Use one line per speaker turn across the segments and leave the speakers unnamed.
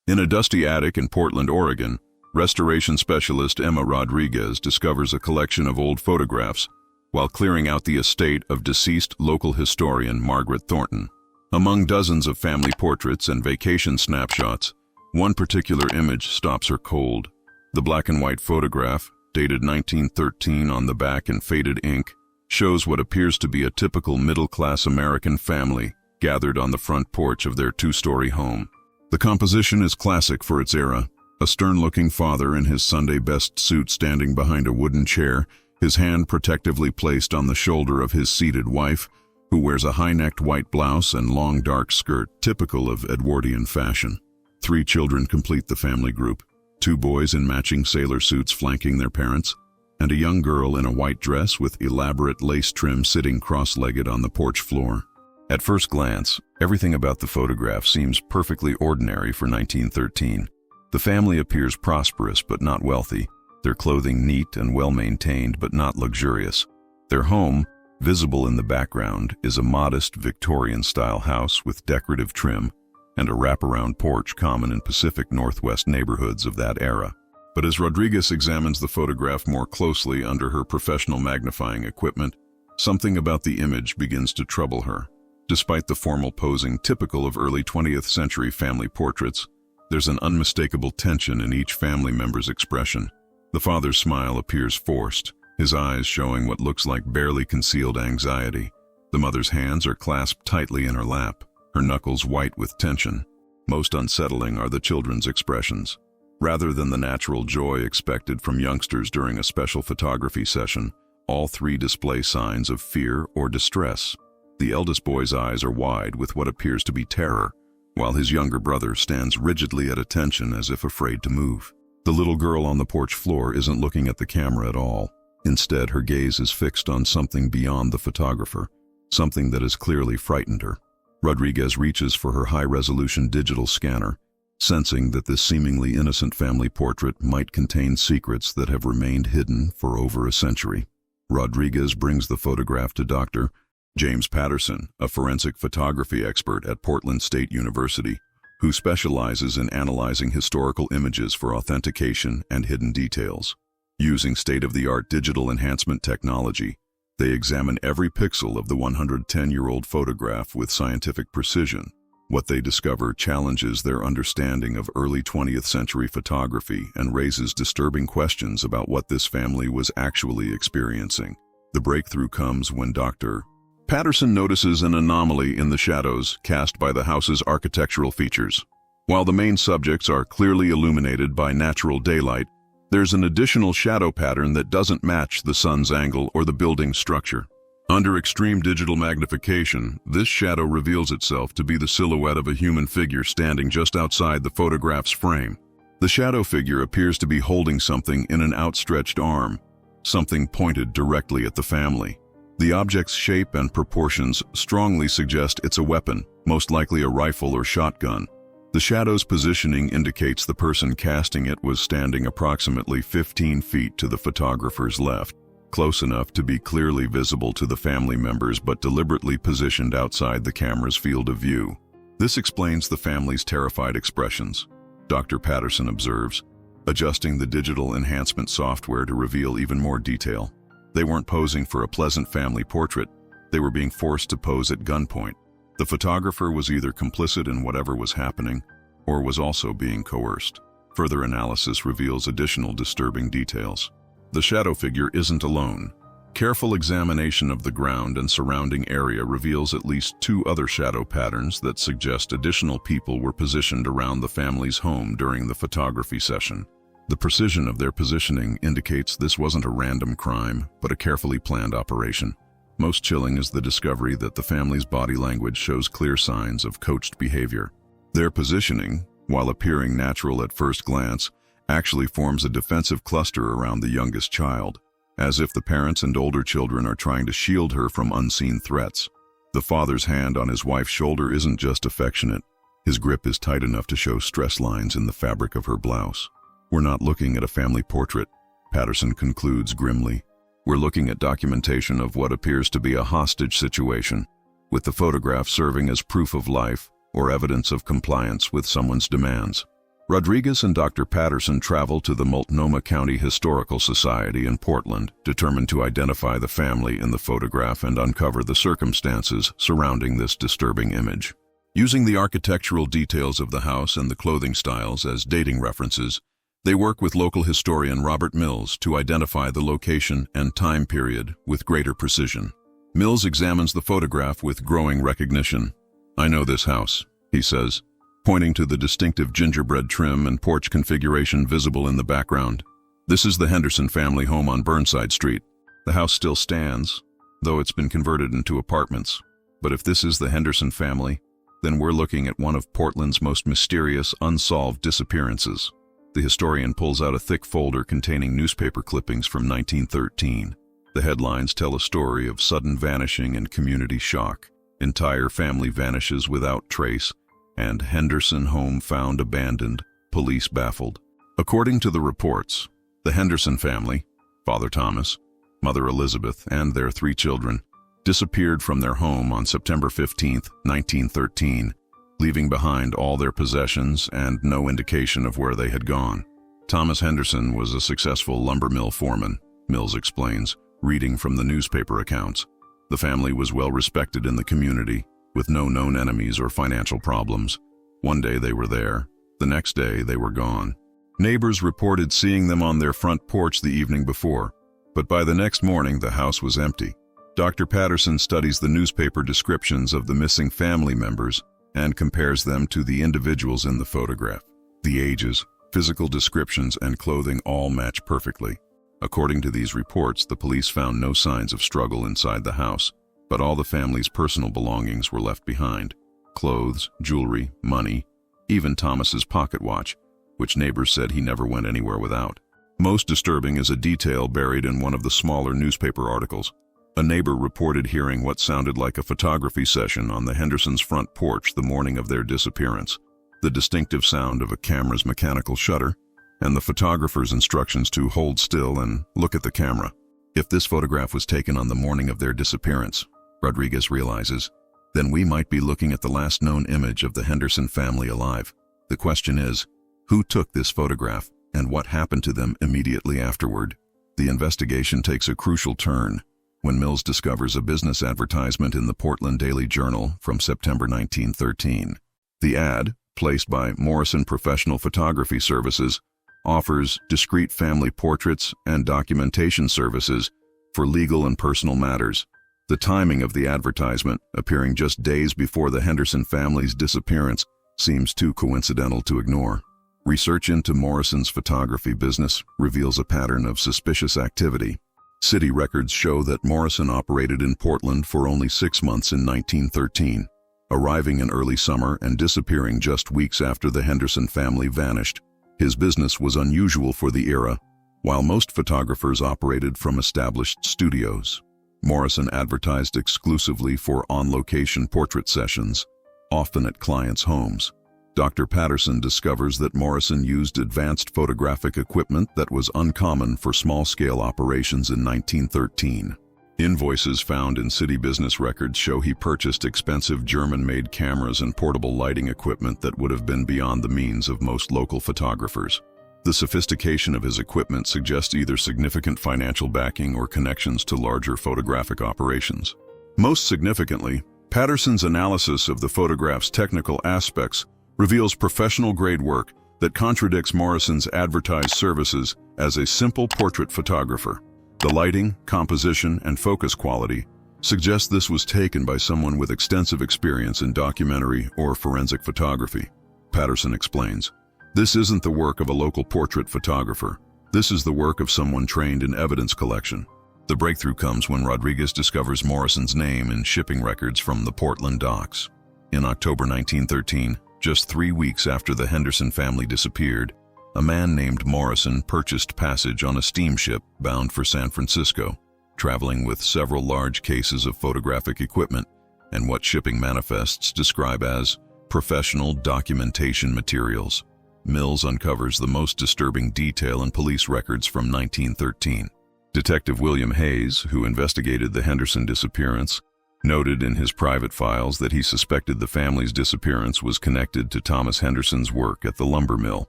In a dusty attic in Portland, Oregon, restoration specialist Emma Rodriguez discovers a collection of old photographs while clearing out the estate of deceased local historian Margaret Thornton. Among dozens of family portraits and vacation snapshots, one particular image stops her cold. The black and white photograph, dated 1913 on the back in faded ink, shows what appears to be a typical middle-class American family gathered on the front porch of their two-story home. The composition is classic for its era. A stern-looking father in his Sunday best suit standing behind a wooden chair, his hand protectively placed on the shoulder of his seated wife, who wears a high-necked white blouse and long dark skirt typical of Edwardian fashion. 3 children complete the family group, 2 boys in matching sailor suits flanking their parents, and a young girl in a white dress with elaborate lace trim sitting cross-legged on the porch floor. At first glance, everything about the photograph seems perfectly ordinary for 1913. The family appears prosperous but not wealthy, their clothing neat and well-maintained but not luxurious. Their home, visible in the background, is a modest Victorian-style house with decorative trim and a wraparound porch common in Pacific Northwest neighborhoods of that era. But as Rodriguez examines the photograph more closely under her professional magnifying equipment, something about the image begins to trouble her. Despite the formal posing typical of early 20th century family portraits, there's an unmistakable tension in each family member's expression. The father's smile appears forced, his eyes showing what looks like barely concealed anxiety. The mother's hands are clasped tightly in her lap, her knuckles white with tension. Most unsettling are the children's expressions. Rather than the natural joy expected from youngsters during a special photography session, all 3 display signs of fear or distress. The eldest boy's eyes are wide with what appears to be terror, while his younger brother stands rigidly at attention as if afraid to move. The little girl on the porch floor isn't looking at the camera at all. Instead, her gaze is fixed on something beyond the photographer, something that has clearly frightened her. Rodriguez reaches for her high-resolution digital scanner, sensing that this seemingly innocent family portrait might contain secrets that have remained hidden for over a century. Rodriguez brings the photograph to Dr. James Patterson, a forensic photography expert at Portland State University, who specializes in analyzing historical images for authentication and hidden details. Using state-of-the-art digital enhancement technology, they examine every pixel of the 110-year-old photograph with scientific precision. What they discover challenges their understanding of early 20th century photography and raises disturbing questions about what this family was actually experiencing. The breakthrough comes when Dr. Patterson notices an anomaly in the shadows cast by the house's architectural features. While the main subjects are clearly illuminated by natural daylight, there's an additional shadow pattern that doesn't match the sun's angle or the building's structure. Under extreme digital magnification, this shadow reveals itself to be the silhouette of a human figure standing just outside the photograph's frame. The shadow figure appears to be holding something in an outstretched arm, something pointed directly at the family. The object's shape and proportions strongly suggest it's a weapon, most likely a rifle or shotgun. The shadow's positioning indicates the person casting it was standing approximately 15 feet to the photographer's left, close enough to be clearly visible to the family members but deliberately positioned outside the camera's field of view. This explains the family's terrified expressions, Dr. Patterson observes, adjusting the digital enhancement software to reveal even more detail. They weren't posing for a pleasant family portrait, they were being forced to pose at gunpoint. The photographer was either complicit in whatever was happening, or was also being coerced. Further analysis reveals additional disturbing details. The shadow figure isn't alone. Careful examination of the ground and surrounding area reveals at least 2 other shadow patterns that suggest additional people were positioned around the family's home during the photography session. The precision of their positioning indicates this wasn't a random crime, but a carefully planned operation. Most chilling is the discovery that the family's body language shows clear signs of coached behavior. Their positioning, while appearing natural at first glance, actually forms a defensive cluster around the youngest child, as if the parents and older children are trying to shield her from unseen threats. The father's hand on his wife's shoulder isn't just affectionate. His grip is tight enough to show stress lines in the fabric of her blouse. "We're not looking at a family portrait," Patterson concludes grimly. "We're looking at documentation of what appears to be a hostage situation, with the photograph serving as proof of life or evidence of compliance with someone's demands." Rodriguez and Dr. Patterson traveled to the Multnomah County Historical Society in Portland, determined to identify the family in the photograph and uncover the circumstances surrounding this disturbing image. Using the architectural details of the house and the clothing styles as dating references, they work with local historian Robert Mills to identify the location and time period with greater precision. Mills examines the photograph with growing recognition. "I know this house," he says, pointing to the distinctive gingerbread trim and porch configuration visible in the background. "This is the Henderson family home on Burnside Street. The house still stands, though it's been converted into apartments. But if this is the Henderson family, then we're looking at one of Portland's most mysterious, unsolved disappearances." The historian pulls out a thick folder containing newspaper clippings from 1913. The headlines tell a story of sudden vanishing and community shock. "Entire family vanishes without trace," and "Henderson home found abandoned, police baffled." According to the reports, the Henderson family, Father Thomas, Mother Elizabeth, and their 3 children, disappeared from their home on September 15, 1913, leaving behind all their possessions and no indication of where they had gone. Thomas Henderson was a successful lumber mill foreman, Mills explains, reading from the newspaper accounts. The family was well respected in the community, with no known enemies or financial problems. One day they were there, the next day they were gone. Neighbors reported seeing them on their front porch the evening before, but by the next morning the house was empty. Dr. Patterson studies the newspaper descriptions of the missing family members and compares them to the individuals in the photograph. The ages, physical descriptions, and clothing all match perfectly. According to these reports, the police found no signs of struggle inside the house, but all the family's personal belongings were left behind. Clothes, jewelry, money, even Thomas's pocket watch, which neighbors said he never went anywhere without. Most disturbing is a detail buried in one of the smaller newspaper articles. A neighbor reported hearing what sounded like a photography session on the Hendersons' front porch the morning of their disappearance. The distinctive sound of a camera's mechanical shutter, and the photographer's instructions to hold still and look at the camera. If this photograph was taken on the morning of their disappearance, Rodriguez realizes, then we might be looking at the last known image of the Henderson family alive. The question is, who took this photograph and what happened to them immediately afterward? The investigation takes a crucial turn when Mills discovers a business advertisement in the Portland Daily Journal from September 1913. The ad, placed by Morrison Professional Photography Services, offers discreet family portraits and documentation services for legal and personal matters. The timing of the advertisement, appearing just days before the Henderson family's disappearance, seems too coincidental to ignore. Research into Morrison's photography business reveals a pattern of suspicious activity. City records show that Morrison operated in Portland for only 6 months in 1913, arriving in early summer and disappearing just weeks after the Henderson family vanished. His business was unusual for the era, while most photographers operated from established studios. Morrison advertised exclusively for on-location portrait sessions, often at clients' homes. Dr. Patterson discovers that Morrison used advanced photographic equipment that was uncommon for small-scale operations in 1913. Invoices found in city business records show he purchased expensive German-made cameras and portable lighting equipment that would have been beyond the means of most local photographers. The sophistication of his equipment suggests either significant financial backing or connections to larger photographic operations. Most significantly, Patterson's analysis of the photograph's technical aspects reveals professional-grade work that contradicts Morrison's advertised services as a simple portrait photographer. The lighting, composition, and focus quality suggest this was taken by someone with extensive experience in documentary or forensic photography. Patterson explains, "This isn't the work of a local portrait photographer. This is the work of someone trained in evidence collection." The breakthrough comes when Rodriguez discovers Morrison's name in shipping records from the Portland docks. In October 1913, just 3 weeks after the Henderson family disappeared, a man named Morrison purchased passage on a steamship bound for San Francisco, traveling with several large cases of photographic equipment and what shipping manifests describe as professional documentation materials. Mills uncovers the most disturbing detail in police records from 1913. Detective William Hayes, who investigated the Henderson disappearance, noted in his private files that he suspected the family's disappearance was connected to Thomas Henderson's work at the lumber mill.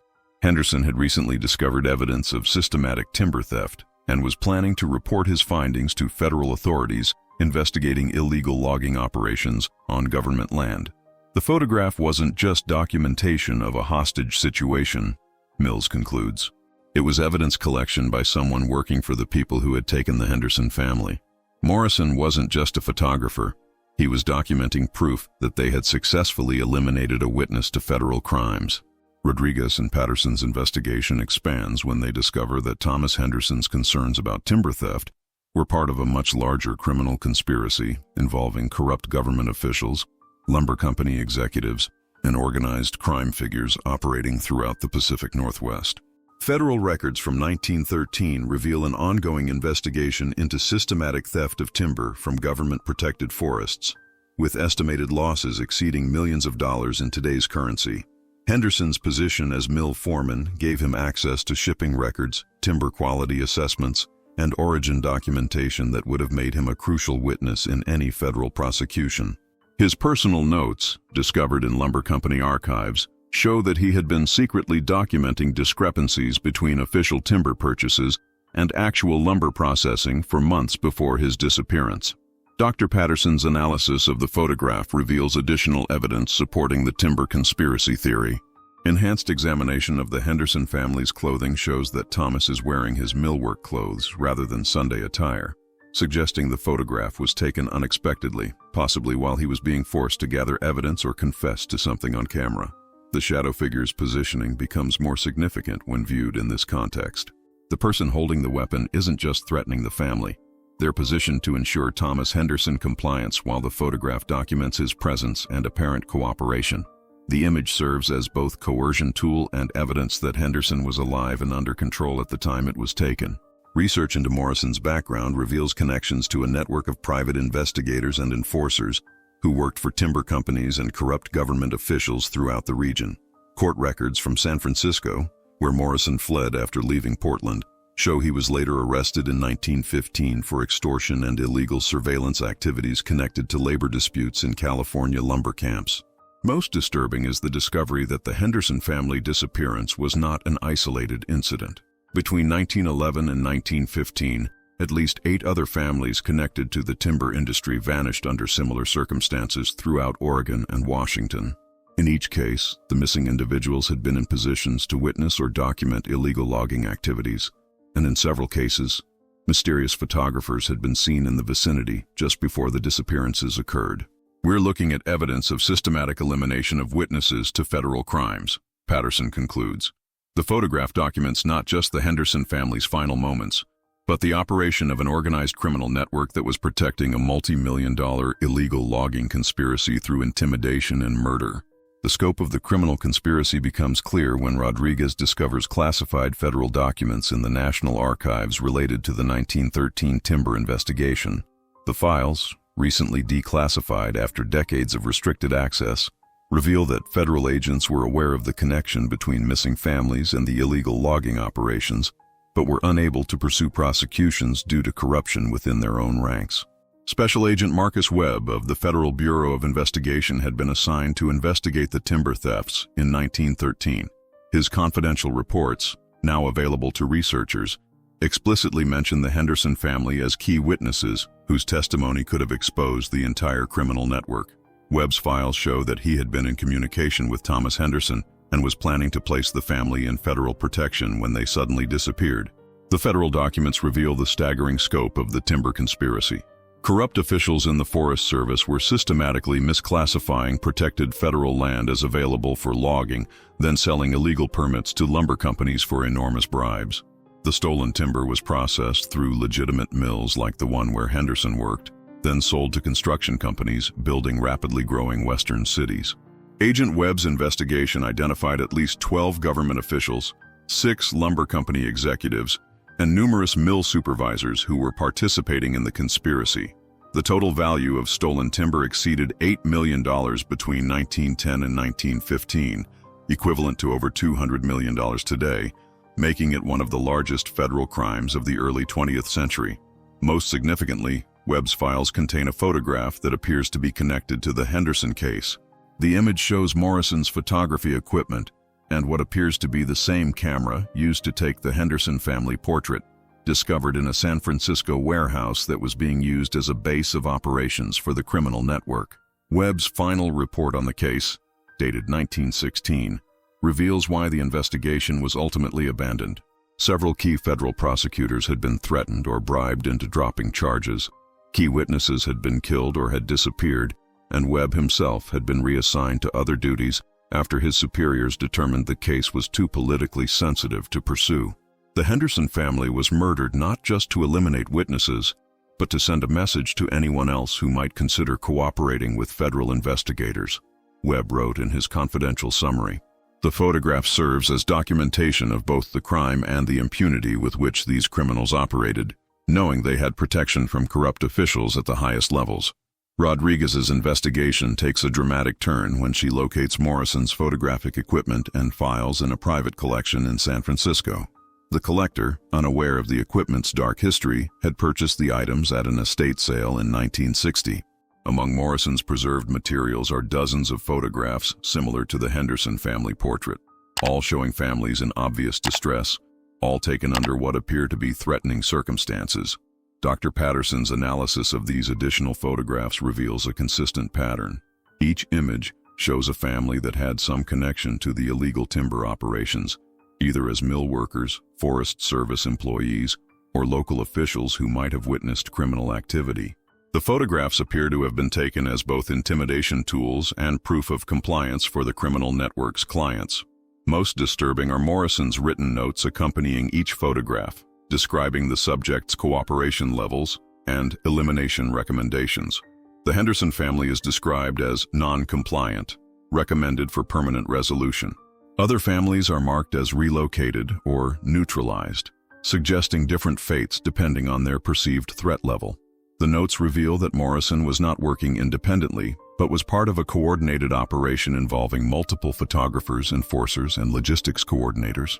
Henderson had recently discovered evidence of systematic timber theft and was planning to report his findings to federal authorities investigating illegal logging operations on government land. The photograph wasn't just documentation of a hostage situation, Mills concludes. It was evidence collection by someone working for the people who had taken the Henderson family. Morrison wasn't just a photographer. He was documenting proof that they had successfully eliminated a witness to federal crimes. Rodriguez and Patterson's investigation expands when they discover that Thomas Henderson's concerns about timber theft were part of a much larger criminal conspiracy involving corrupt government officials, lumber company executives, and organized crime figures operating throughout the Pacific Northwest. Federal records from 1913 reveal an ongoing investigation into systematic theft of timber from government-protected forests, with estimated losses exceeding millions of dollars in today's currency. Henderson's position as mill foreman gave him access to shipping records, timber quality assessments, and origin documentation that would have made him a crucial witness in any federal prosecution. His personal notes, discovered in lumber company archives, show that he had been secretly documenting discrepancies between official timber purchases and actual lumber processing for months before his disappearance. Dr. Patterson's analysis of the photograph reveals additional evidence supporting the timber conspiracy theory. Enhanced examination of the Henderson family's clothing shows that Thomas is wearing his millwork clothes rather than Sunday attire, suggesting the photograph was taken unexpectedly, possibly while he was being forced to gather evidence or confess to something on camera. The shadow figure's positioning becomes more significant when viewed in this context. The person holding the weapon isn't just threatening the family. They're positioned to ensure Thomas Henderson compliance while the photograph documents his presence and apparent cooperation. The image serves as both coercion tool and evidence that Henderson was alive and under control at the time it was taken. Research into Morrison's background reveals connections to a network of private investigators and enforcers who worked for timber companies and corrupt government officials throughout the region. Court records from San Francisco, where Morrison fled after leaving Portland, show he was later arrested in 1915 for extortion and illegal surveillance activities connected to labor disputes in California lumber camps. Most disturbing is the discovery that the Henderson family disappearance was not an isolated incident. Between 1911 and 1915, at least 8 other families connected to the timber industry vanished under similar circumstances throughout Oregon and Washington. In each case, the missing individuals had been in positions to witness or document illegal logging activities, and in several cases, mysterious photographers had been seen in the vicinity just before the disappearances occurred. We're looking at evidence of systematic elimination of witnesses to federal crimes, Patterson concludes. The photograph documents not just the Henderson family's final moments, but the operation of an organized criminal network that was protecting a multi-million-dollar illegal logging conspiracy through intimidation and murder. The scope of the criminal conspiracy becomes clear when Rodriguez discovers classified federal documents in the National Archives related to the 1913 timber investigation. The files, recently declassified after decades of restricted access, reveal that federal agents were aware of the connection between missing families and the illegal logging operations, but were unable to pursue prosecutions due to corruption within their own ranks. Special Agent Marcus Webb of the Federal Bureau of Investigation had been assigned to investigate the timber thefts in 1913. His confidential reports, now available to researchers, explicitly mention the Henderson family as key witnesses whose testimony could have exposed the entire criminal network. Webb's files show that he had been in communication with Thomas Henderson and was planning to place the family in federal protection when they suddenly disappeared. The federal documents reveal the staggering scope of the timber conspiracy. Corrupt officials in the Forest Service were systematically misclassifying protected federal land as available for logging, then selling illegal permits to lumber companies for enormous bribes. The stolen timber was processed through legitimate mills like the one where Henderson worked, then sold to construction companies building rapidly growing western cities. Agent Webb's investigation identified at least 12 government officials, 6 lumber company executives, and numerous mill supervisors who were participating in the conspiracy. The total value of stolen timber exceeded $8 million between 1910 and 1915, equivalent to over $200 million today, making it one of the largest federal crimes of the early 20th century. Most significantly, Webb's files contain a photograph that appears to be connected to the Henderson case. The image shows Morrison's photography equipment, and what appears to be the same camera used to take the Henderson family portrait, discovered in a San Francisco warehouse that was being used as a base of operations for the criminal network. Webb's final report on the case, dated 1916, reveals why the investigation was ultimately abandoned. Several key federal prosecutors had been threatened or bribed into dropping charges. Key witnesses had been killed or had disappeared, and Webb himself had been reassigned to other duties after his superiors determined the case was too politically sensitive to pursue. The Henderson family was murdered not just to eliminate witnesses, but to send a message to anyone else who might consider cooperating with federal investigators, Webb wrote in his confidential summary. The photograph serves as documentation of both the crime and the impunity with which these criminals operated, knowing they had protection from corrupt officials at the highest levels. Rodriguez's investigation takes a dramatic turn when she locates Morrison's photographic equipment and files in a private collection in San Francisco. The collector, unaware of the equipment's dark history, had purchased the items at an estate sale in 1960. Among Morrison's preserved materials are dozens of photographs similar to the Henderson family portrait, all showing families in obvious distress, all taken under what appear to be threatening circumstances. Dr. Patterson's analysis of these additional photographs reveals a consistent pattern. Each image shows a family that had some connection to the illegal timber operations, either as mill workers, Forest Service employees, or local officials who might have witnessed criminal activity. The photographs appear to have been taken as both intimidation tools and proof of compliance for the criminal network's clients. Most disturbing are Morrison's written notes accompanying each photograph, describing the subject's cooperation levels and elimination recommendations. The Henderson family is described as non-compliant, recommended for permanent resolution. Other families are marked as relocated or neutralized, suggesting different fates depending on their perceived threat level. The notes reveal that Morrison was not working independently, but was part of a coordinated operation involving multiple photographers, enforcers, and logistics coordinators.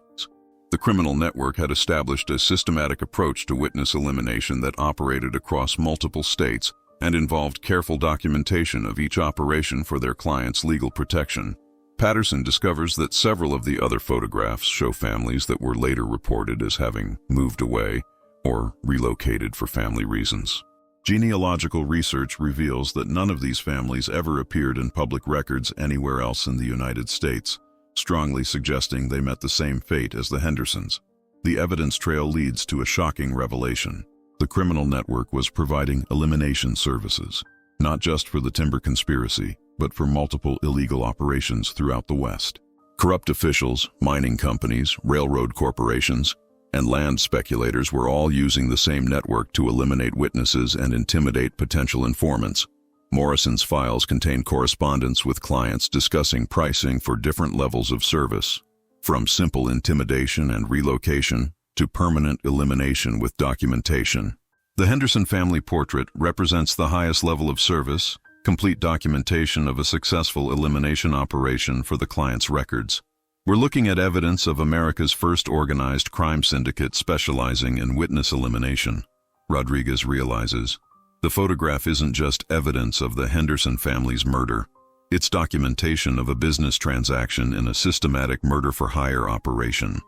The criminal network had established a systematic approach to witness elimination that operated across multiple states and involved careful documentation of each operation for their clients' legal protection. Patterson discovers that several of the other photographs show families that were later reported as having moved away or relocated for family reasons. Genealogical research reveals that none of these families ever appeared in public records anywhere else in the United States, strongly suggesting they met the same fate as the Hendersons. The evidence trail leads to a shocking revelation. The criminal network was providing elimination services, not just for the timber conspiracy, but for multiple illegal operations throughout the West. Corrupt officials, mining companies, railroad corporations, and land speculators were all using the same network to eliminate witnesses and intimidate potential informants. Morrison's files contain correspondence with clients discussing pricing for different levels of service, from simple intimidation and relocation to permanent elimination with documentation. The Henderson family portrait represents the highest level of service, complete documentation of a successful elimination operation for the client's records. We're looking at evidence of America's first organized crime syndicate specializing in witness elimination. Rodriguez realizes the photograph isn't just evidence of the Henderson family's murder. It's documentation of a business transaction in a systematic murder-for-hire operation.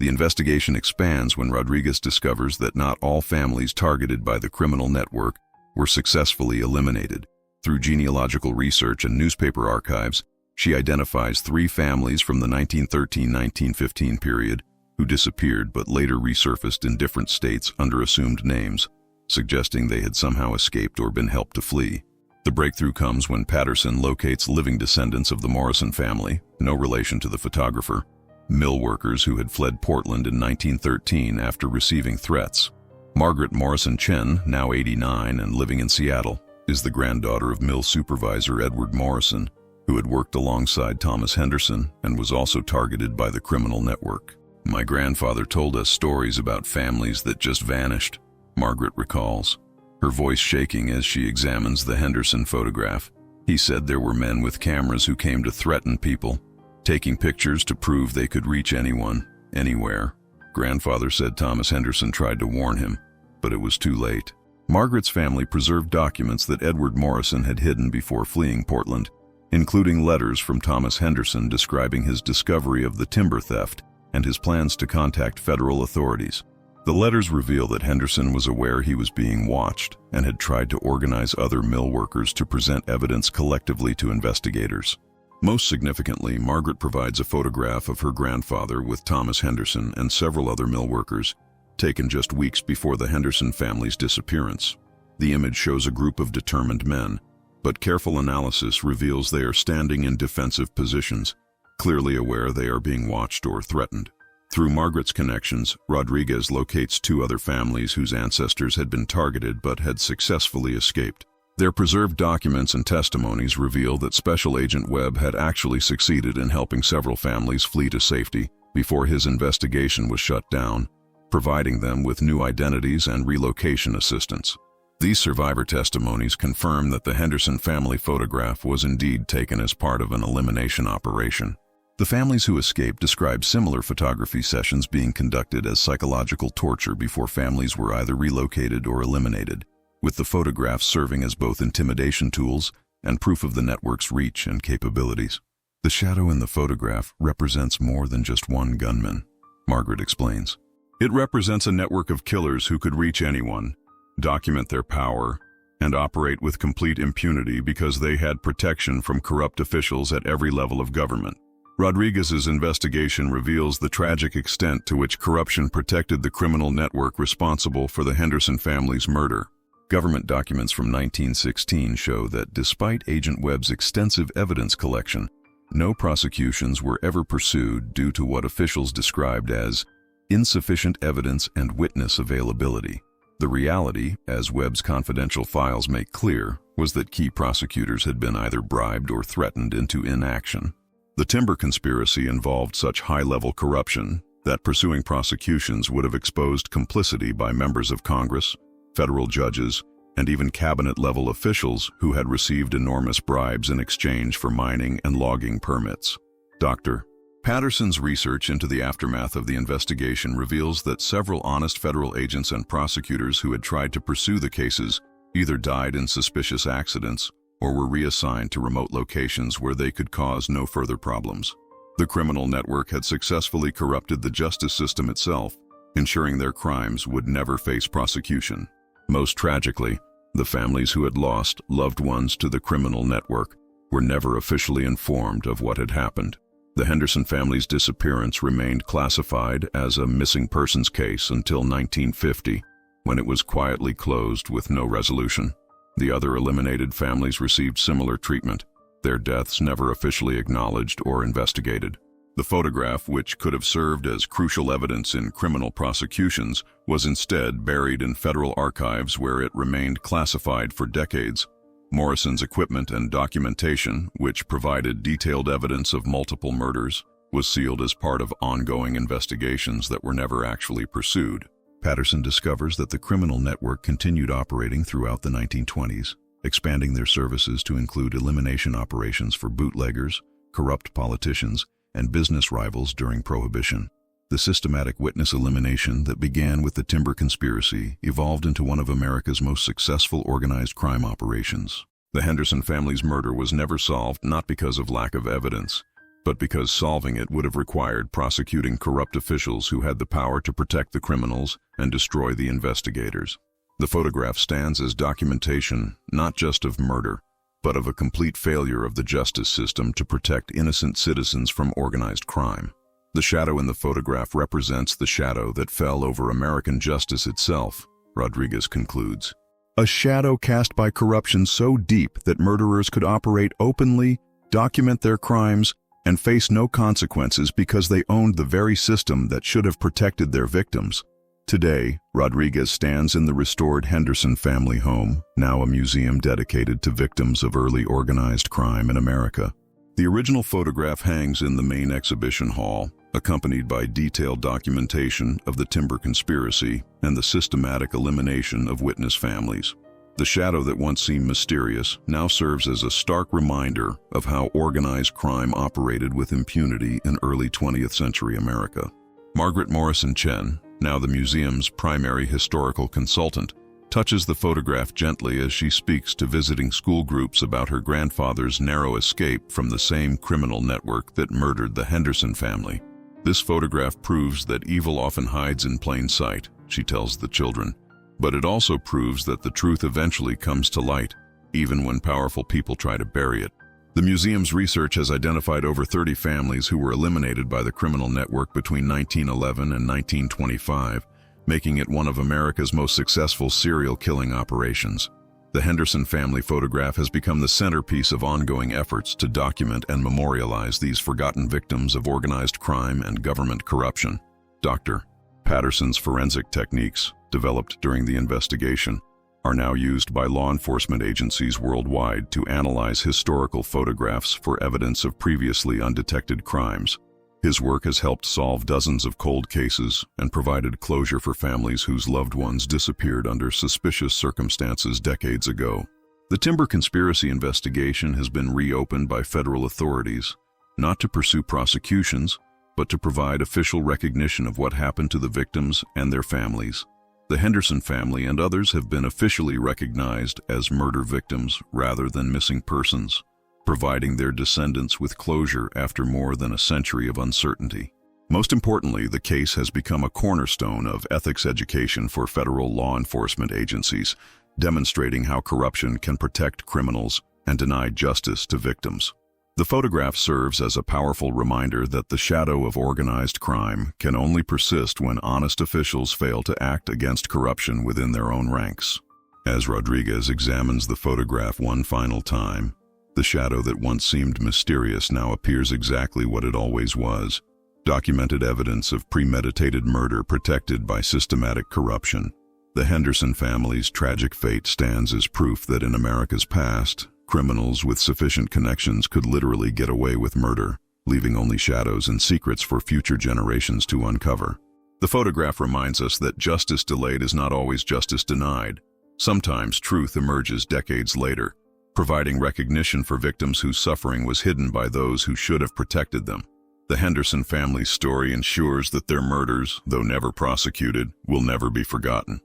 The investigation expands when Rodriguez discovers that not all families targeted by the criminal network were successfully eliminated. Through genealogical research and newspaper archives, she identifies 3 families from the 1913-1915 period who disappeared but later resurfaced in different states under assumed names, suggesting they had somehow escaped or been helped to flee. The breakthrough comes when Patterson locates living descendants of the Morrison family, no relation to the photographer, mill workers who had fled Portland in 1913 after receiving threats. Margaret Morrison Chen, now 89 and living in Seattle, is the granddaughter of mill supervisor Edward Morrison, who had worked alongside Thomas Henderson and was also targeted by the criminal network. "My grandfather told us stories about families that just vanished," Margaret recalls, her voice shaking as she examines the Henderson photograph. "He said there were men with cameras who came to threaten people, taking pictures to prove they could reach anyone, anywhere. Grandfather said Thomas Henderson tried to warn him, but it was too late." Margaret's family preserved documents that Edward Morrison had hidden before fleeing Portland. including letters from Thomas Henderson describing his discovery of the timber theft and his plans to contact federal authorities. The letters reveal that Henderson was aware he was being watched and had tried to organize other mill workers to present evidence collectively to investigators. Most significantly, Margaret provides a photograph of her grandfather with Thomas Henderson and several other mill workers, taken just weeks before the Henderson family's disappearance. The image shows a group of determined men, but careful analysis reveals they are standing in defensive positions, clearly aware they are being watched or threatened. Through Margaret's connections, Rodriguez locates two other families whose ancestors had been targeted but had successfully escaped. Their preserved documents and testimonies reveal that Special Agent Webb had actually succeeded in helping several families flee to safety before his investigation was shut down, providing them with new identities and relocation assistance. These survivor testimonies confirm that the Henderson family photograph was indeed taken as part of an elimination operation. The families who escaped described similar photography sessions being conducted as psychological torture before families were either relocated or eliminated, with the photographs serving as both intimidation tools and proof of the network's reach and capabilities. The shadow in the photograph represents more than just one gunman, Margaret explains. It represents a network of killers who could reach anyone, document their power, and operate with complete impunity because they had protection from corrupt officials at every level of government. Rodriguez's investigation reveals the tragic extent to which corruption protected the criminal network responsible for the Henderson family's murder. Government documents from 1916 show that despite Agent Webb's extensive evidence collection, no prosecutions were ever pursued due to what officials described as insufficient evidence and witness availability. The reality, as Webb's confidential files make clear, was that key prosecutors had been either bribed or threatened into inaction. The timber conspiracy involved such high-level corruption that pursuing prosecutions would have exposed complicity by members of Congress, federal judges, and even cabinet-level officials who had received enormous bribes in exchange for mining and logging permits. Dr. Patterson's research into the aftermath of the investigation reveals that several honest federal agents and prosecutors who had tried to pursue the cases either died in suspicious accidents or were reassigned to remote locations where they could cause no further problems. The criminal network had successfully corrupted the justice system itself, ensuring their crimes would never face prosecution. Most tragically, the families who had lost loved ones to the criminal network were never officially informed of what had happened. The Henderson family's disappearance remained classified as a missing persons case until 1950, when it was quietly closed with no resolution. The other eliminated families received similar treatment, their deaths never officially acknowledged or investigated. The photograph, which could have served as crucial evidence in criminal prosecutions, was instead buried in federal archives where it remained classified for decades. Morrison's equipment and documentation, which provided detailed evidence of multiple murders, was sealed as part of ongoing investigations that were never actually pursued. Patterson discovers that the criminal network continued operating throughout the 1920s, expanding their services to include elimination operations for bootleggers, corrupt politicians, and business rivals during Prohibition. The systematic witness elimination that began with the timber conspiracy evolved into one of America's most successful organized crime operations. The Henderson family's murder was never solved not because of lack of evidence, but because solving it would have required prosecuting corrupt officials who had the power to protect the criminals and destroy the investigators. The photograph stands as documentation not just of murder, but of a complete failure of the justice system to protect innocent citizens from organized crime. The shadow in the photograph represents the shadow that fell over American justice itself, Rodriguez concludes. A shadow cast by corruption so deep that murderers could operate openly, document their crimes, and face no consequences because they owned the very system that should have protected their victims. Today, Rodriguez stands in the restored Henderson family home, now a museum dedicated to victims of early organized crime in America. The original photograph hangs in the main exhibition hall, accompanied by detailed documentation of the timber conspiracy and the systematic elimination of witness families. The shadow that once seemed mysterious now serves as a stark reminder of how organized crime operated with impunity in early 20th century America. Margaret Morrison Chen, now the museum's primary historical consultant, touches the photograph gently as she speaks to visiting school groups about her grandfather's narrow escape from the same criminal network that murdered the Henderson family. This photograph proves that evil often hides in plain sight, she tells the children, but it also proves that the truth eventually comes to light, even when powerful people try to bury it. The museum's research has identified over 30 families who were eliminated by the criminal network between 1911 and 1925, making it one of America's most successful serial killing operations. The Henderson family photograph has become the centerpiece of ongoing efforts to document and memorialize these forgotten victims of organized crime and government corruption. Dr. Patterson's forensic techniques, developed during the investigation, are now used by law enforcement agencies worldwide to analyze historical photographs for evidence of previously undetected crimes. His work has helped solve dozens of cold cases and provided closure for families whose loved ones disappeared under suspicious circumstances decades ago. The timber conspiracy investigation has been reopened by federal authorities, not to pursue prosecutions, but to provide official recognition of what happened to the victims and their families. The Henderson family and others have been officially recognized as murder victims rather than missing persons, providing their descendants with closure after more than a century of uncertainty. Most importantly, the case has become a cornerstone of ethics education for federal law enforcement agencies, demonstrating how corruption can protect criminals and deny justice to victims. The photograph serves as a powerful reminder that the shadow of organized crime can only persist when honest officials fail to act against corruption within their own ranks. As Rodriguez examines the photograph one final time, the shadow that once seemed mysterious now appears exactly what it always was: documented evidence of premeditated murder protected by systematic corruption. The Henderson family's tragic fate stands as proof that in America's past, criminals with sufficient connections could literally get away with murder, leaving only shadows and secrets for future generations to uncover. The photograph reminds us that justice delayed is not always justice denied. Sometimes truth emerges decades later, providing recognition for victims whose suffering was hidden by those who should have protected them. The Henderson family's story ensures that their murders, though never prosecuted, will never be forgotten.